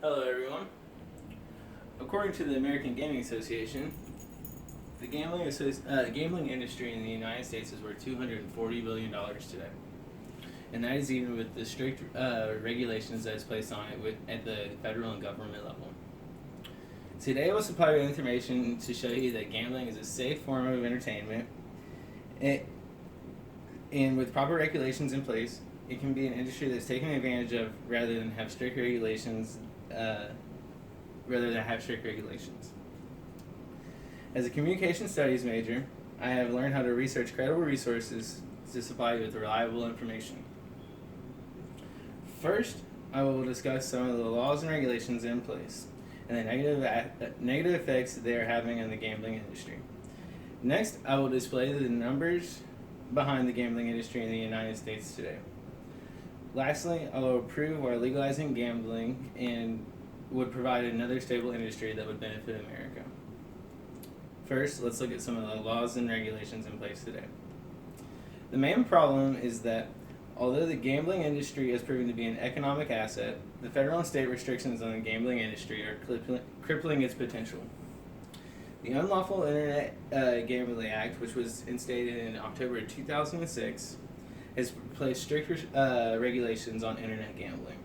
Hello everyone. According to the American Gaming Association, the gambling industry in the United States is worth $240 billion today. And that is even with the strict regulations that is placed on it at the federal and government level. Today I will supply you with information to show you that gambling is a safe form of entertainment, and with proper regulations in place, it can be an industry that's taken advantage of rather than have strict regulations. As a communication studies major, I have learned how to research credible resources to supply you with reliable information. First, I will discuss some of the laws and regulations in place and the negative effects they are having on the gambling industry. Next, I will display the numbers behind the gambling industry in the United States today. Lastly, I will prove why legalizing gambling and would provide another stable industry that would benefit America. First, let's look at some of the laws and regulations in place today. The main problem is that although the gambling industry is proving to be an economic asset, the federal and state restrictions on the gambling industry are crippling its potential. The Unlawful Internet Gambling Act, which was instated in October 2006, has placed strict regulations on internet gambling.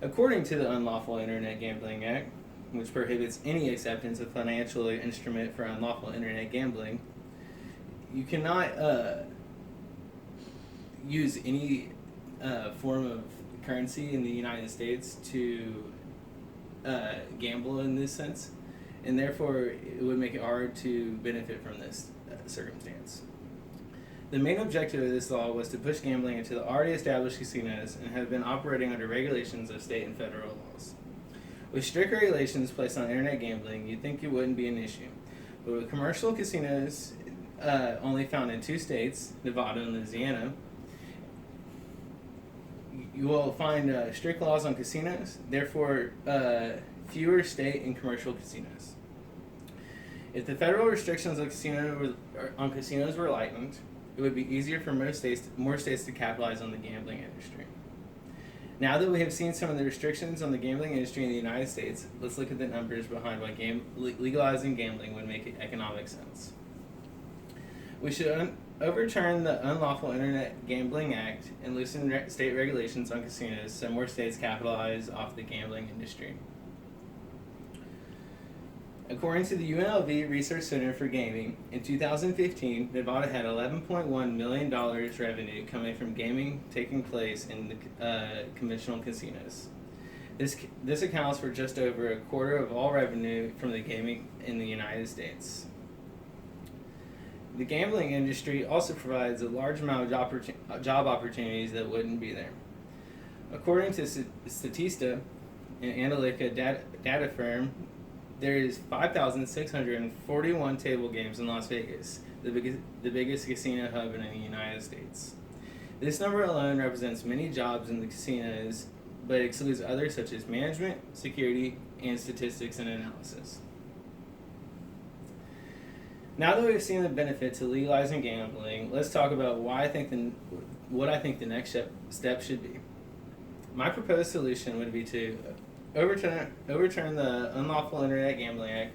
According to the Unlawful Internet Gambling Act, which prohibits any acceptance of financial instrument for unlawful internet gambling, you cannot use any form of currency in the United States to gamble in this sense, and therefore it would make it hard to benefit from this circumstance. The main objective of this law was to push gambling into the already established casinos and have been operating under regulations of state and federal laws. With strict regulations placed on internet gambling, you'd think it wouldn't be an issue. But with commercial casinos only found in 2 states, Nevada and Louisiana, you will find strict laws on casinos, therefore fewer state and commercial casinos. If the federal restrictions on casinos were lightened, it would be easier for more states to capitalize on the gambling industry. Now that we have seen some of the restrictions on the gambling industry in the United States, let's look at the numbers behind why legalizing gambling would make economic sense. We should overturn the Unlawful Internet Gambling Act and loosen state regulations on casinos so more states capitalize off the gambling industry. According to the UNLV Research Center for Gaming, in 2015, Nevada had $11.1 million revenue coming from gaming taking place in the conventional casinos. This accounts for just over a quarter of all revenue from the gaming in the United States. The gambling industry also provides a large amount of job opportunities that wouldn't be there. According to Statista, an analytic data firm, there is 5,641 table games in Las Vegas, the biggest casino hub in the United States. This number alone represents many jobs in the casinos, but excludes others such as management, security, and statistics and analysis. Now that we've seen the benefit to legalizing gambling, let's talk about what I think the next step should be. My proposed solution would be to overturn the Unlawful Internet Gambling Act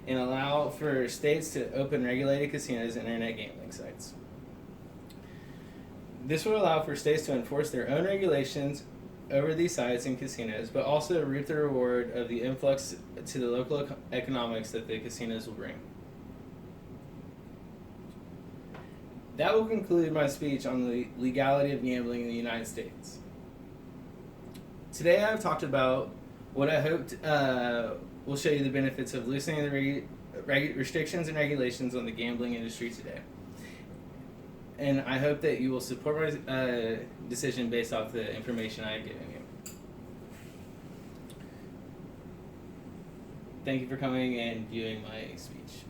and allow for states to open regulated casinos and internet gambling sites. This would allow for states to enforce their own regulations over these sites and casinos, but also reap the reward of the influx to the local economics that the casinos will bring. That will conclude my speech on the legality of gambling in the United States. Today I have talked about what I hoped will show you the benefits of loosening the restrictions and regulations on the gambling industry today. And I hope that you will support my decision based off the information I have given you. Thank you for coming and viewing my speech.